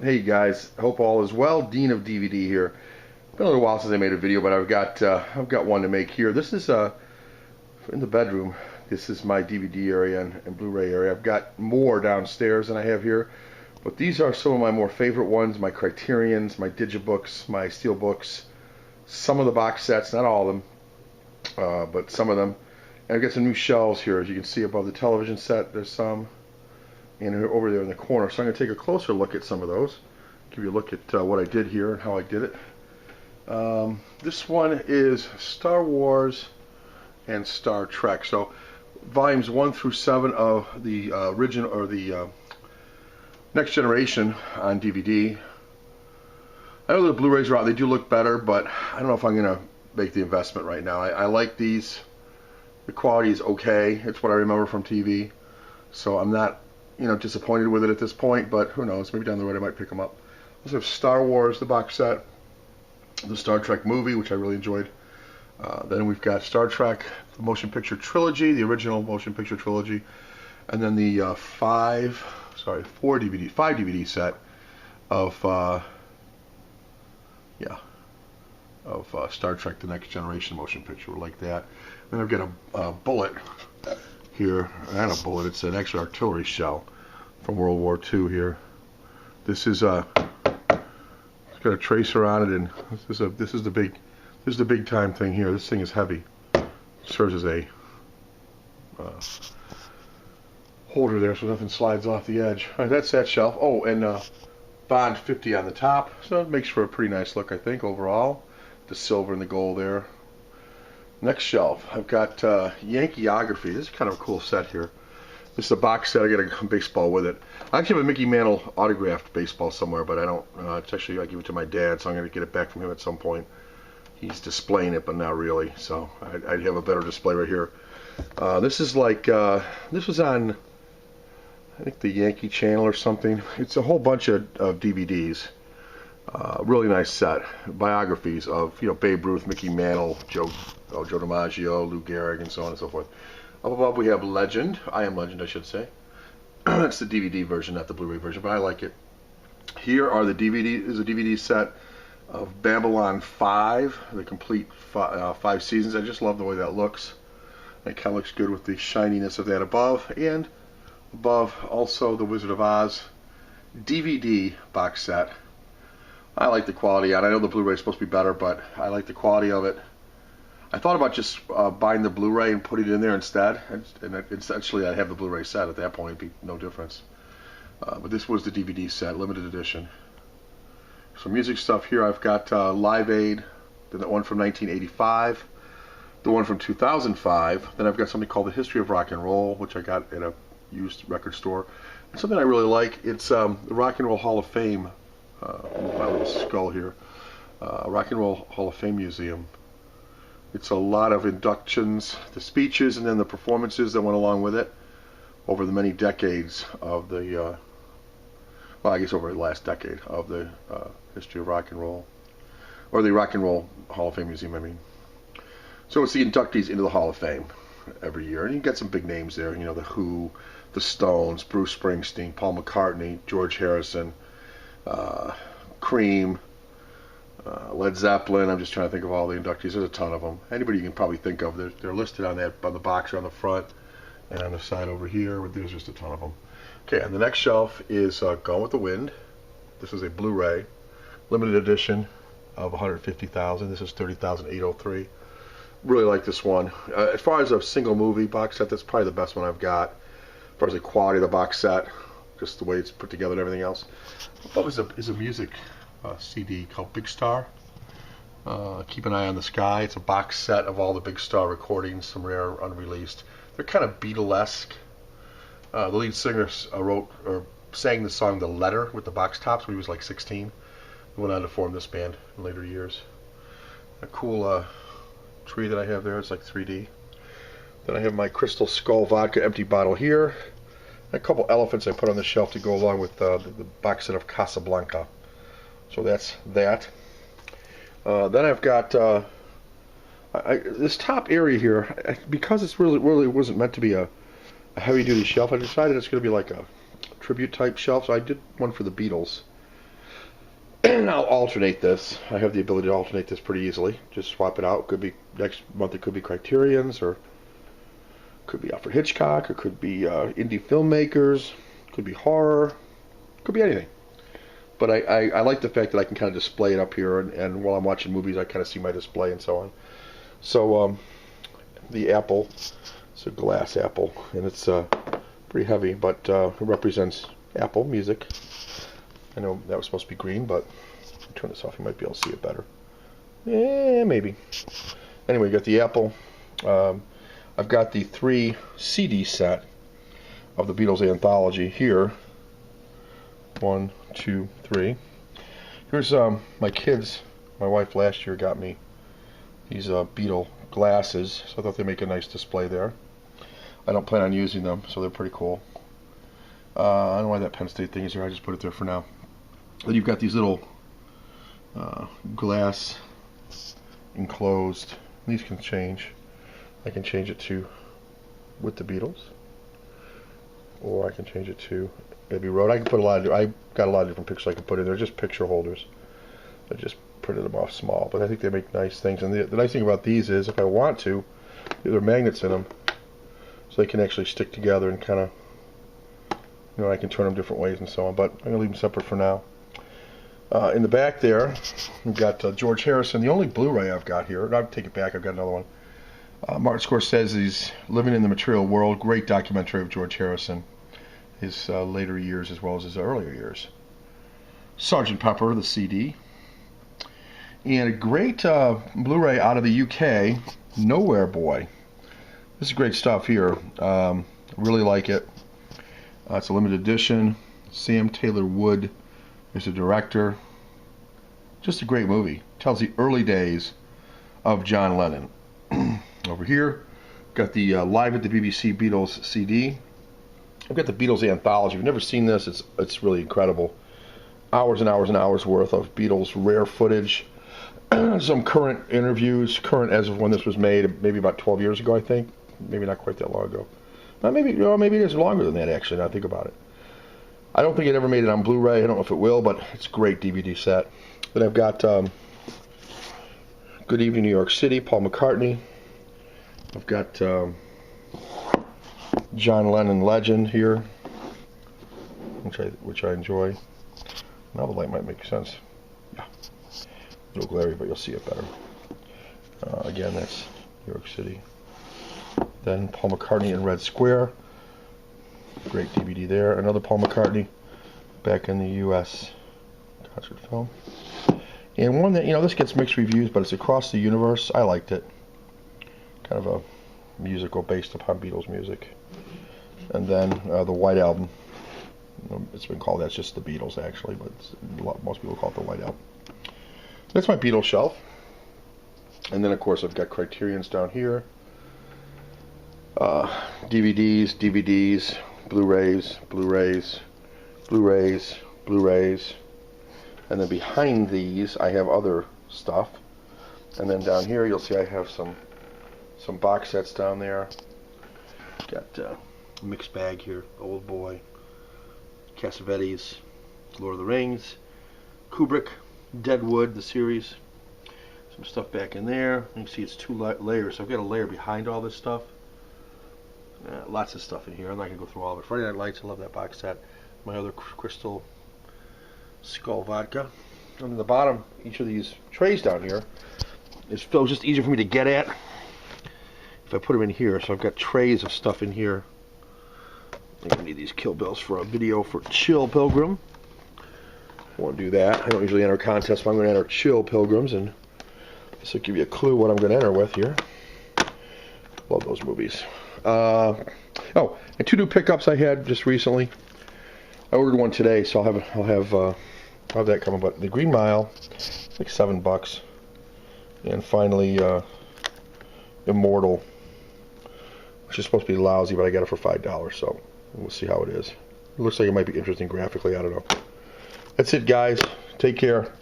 Hey guys, hope all is well. Dean of DVD here. Been a little while since I made a video, but I've got one to make here. This is in the bedroom. This is my DVD area and Blu-ray area. I've got more downstairs than I have here, but these are some of my more favorite ones. My Criterions, my Digibooks, my Steelbooks, some of the box sets, not all of them, but some of them. And I've got some new shelves here, as you can see above the television set. There's some. And over there in the corner. So I'm going to take a closer look at some of those. Give you a look at what I did here and how I did it. This one is Star Wars and Star Trek. So volumes 1 through 7 of the original or the Next Generation on DVD. I know the Blu-rays are out. They do look better, but I don't know if I'm going to make the investment right now. I like these. The quality is okay. It's what I remember from TV. So I'm not disappointed with it at this point, but who knows, maybe down the road I might pick them up. Also have Star Wars, the box set, the Star Trek movie, which I really enjoyed. Then we've got Star Trek, the motion picture trilogy, the original motion picture trilogy, and then the 5 DVD set of Star Trek, the Next Generation motion picture, like that. Then I've got a bullet here, not a bullet, it's an extra artillery shell from World War II here. This is it's got a tracer on it, and this is the big time thing here. This thing is heavy. It serves as a holder there so nothing slides off the edge. All right, that's that shelf. Oh, and Bond 50 on the top, so it makes for a pretty nice look, I think, overall. The silver and the gold there. Next shelf, I've got Yankeeography. This is kind of a cool set here. This is a box set. I got a baseball with it. I actually have a Mickey Mantle autographed baseball somewhere, but I don't. It's actually, I give it to my dad, so I'm going to get it back from him at some point. He's displaying it, but not really. So I'd have a better display right here. This is like this was on, I think, the Yankee Channel or something. It's a whole bunch of DVDs. Really nice set. Biographies of Babe Ruth, Mickey Mantle, Joe DiMaggio, Lou Gehrig, and so on and so forth. Up above we have Legend. I Am Legend, I should say. It's the DVD version, not the Blu-ray version, but I like it. Here are the is a DVD set of Babylon 5, the complete 5 seasons. I just love the way that looks. It kind of looks good with the shininess of that above, and above also the Wizard of Oz DVD box set. I like the quality on it. I know the Blu-ray is supposed to be better, but I like the quality of it. I thought about just buying the Blu-ray and putting it in there instead, and essentially I'd have the Blu-ray set at that point. It'd be no difference. But this was the DVD set, limited edition. Some music stuff here. I've got Live Aid, then that one from 1985, the one from 2005. Then I've got something called The History of Rock and Roll, which I got at a used record store. And something I really like. It's the Rock and Roll Hall of Fame. My little skull here. Rock and Roll Hall of Fame Museum. It's a lot of inductions, the speeches, and then the performances that went along with it over the many decades of the, well, I guess over the last decade of the history of rock and roll, or the Rock and Roll Hall of Fame Museum, I mean. So it's the inductees into the Hall of Fame every year, and you get some big names there, The Who, the Stones, Bruce Springsteen, Paul McCartney, George Harrison, Cream, Led Zeppelin. I'm just trying to think of all the inductees. There's a ton of them. Anybody you can probably think of. They're listed on the box or on the front and on the side over here. There's just a ton of them. Okay, and the next shelf is Gone with the Wind. This is a Blu-ray, limited edition of 150,000. This is 30,803. Really like this one. As far as a single movie box set, that's probably the best one I've got. As far as the quality of the box set, just the way it's put together and everything else. What is a music CD called Big Star. Keep an Eye on the Sky. It's a box set of all the Big Star recordings, some rare unreleased. They're kind of Beatlesque. The lead singer wrote or sang the song "The Letter" with the box tops when he was like 16. He went on to form this band in later years. A cool tree that I have there. It's like 3D. Then I have my Crystal Skull vodka empty bottle here. A couple elephants I put on the shelf to go along with the box set of Casablanca. So that's that. Then I've got this top area here, because it's really wasn't meant to be a heavy-duty shelf. I decided it's going to be like a tribute type shelf. So I did one for the Beatles, And I'll alternate this. I have the ability to alternate this pretty easily. Just swap it out. Could be next month. It could be Criterion's, or could be Alfred Hitchcock, or could be indie filmmakers. Could be horror. Could be anything. But I like the fact that I can kind of display it up here, and while I'm watching movies, I kind of see my display and so on. So the apple, it's a glass apple, and it's pretty heavy, but it represents Apple Music. I know that was supposed to be green, but I'll turn this off. You might be able to see it better. Yeah, maybe. Anyway, you got the Apple. I've got the 3 CD set of the Beatles anthology here. 1, 2, 3. Here's my kids. My wife last year got me these Beatle glasses, so I thought they make a nice display there. I don't plan on using them, so they're pretty cool. I don't know why that Penn State thing is there. I just put it there for now. Then you've got these little glass enclosed. These can change. I can change it to with the Beatles, or I can change it to Abbey Road. I can put I got a lot of different pictures I can put in there. Just picture holders. I just printed them off small, but I think they make nice things. And the nice thing about these is, if I want to, there are magnets in them, so they can actually stick together and kind of, you know, I can turn them different ways and so on. But I'm gonna leave them separate for now. In the back there, we've got George Harrison, the only Blu-ray I've got here. I'll take it back, I've got another one. Martin Scorsese's Living in the Material World, great documentary of George Harrison, his later years as well as his earlier years. Sgt. Pepper, the CD. And a great Blu-ray out of the UK, Nowhere Boy. This is great stuff here. Really like it. It's a limited edition. Sam Taylor Wood is the director. Just a great movie. Tells the early days of John Lennon. Over here, got the Live at the BBC Beatles CD. I've got the Beatles anthology. If you've never seen this, it's really incredible. Hours and hours and hours worth of Beatles rare footage. Some current interviews, current as of when this was made, maybe about 12 years ago, I think. Maybe not quite that long ago. Maybe it is longer than that, actually, now I think about it. I don't think it ever made it on Blu-ray. I don't know if it will, but it's a great DVD set. Then I've got Good Evening New York City, Paul McCartney. I've got John Lennon Legend here, which I enjoy. Now the light might make sense. Yeah. A little glary, but you'll see it better. Again, that's New York City. Then Paul McCartney in Red Square. Great DVD there. Another Paul McCartney back in the U.S. concert film. And one that, you know, this gets mixed reviews, but it's Across the Universe. I liked it. Kind of a musical based upon Beatles music. And then the White Album. It's been called, that's just the Beatles actually, but most people call it the White Album. That's my Beatles shelf. And then of course I've got Criterion's down here. DVDs, Blu-rays, and then behind these I have other stuff. And then down here you'll see I have some box sets down there. Got a mixed bag here, Old Boy, Cassavetes, Lord of the Rings, Kubrick, Deadwood, the series. Some stuff back in there. You can see it's 2 layers, so I've got a layer behind all this stuff. Lots of stuff in here. I'm not going to go through all of it. Friday Night Lights, I love that box set. My other Crystal Skull vodka. And at the bottom, each of these trays down here is filled, just easier for me to get at if I put them in here. So I've got trays of stuff in here. I'm going to need these Kill Bills for a video for Chill Pilgrim. I won't do that. I don't usually enter contests, but I'm going to enter Chill Pilgrims, and this will give you a clue what I'm going to enter with here. Love those movies. Oh, and 2 new pickups I had just recently. I ordered one today, so I'll have that coming. But the Green Mile, it's like $7, and finally Immortal, which is supposed to be lousy, but I got it for $5, so we'll see how it is. It looks like it might be interesting graphically. I don't know. That's it, guys. Take care.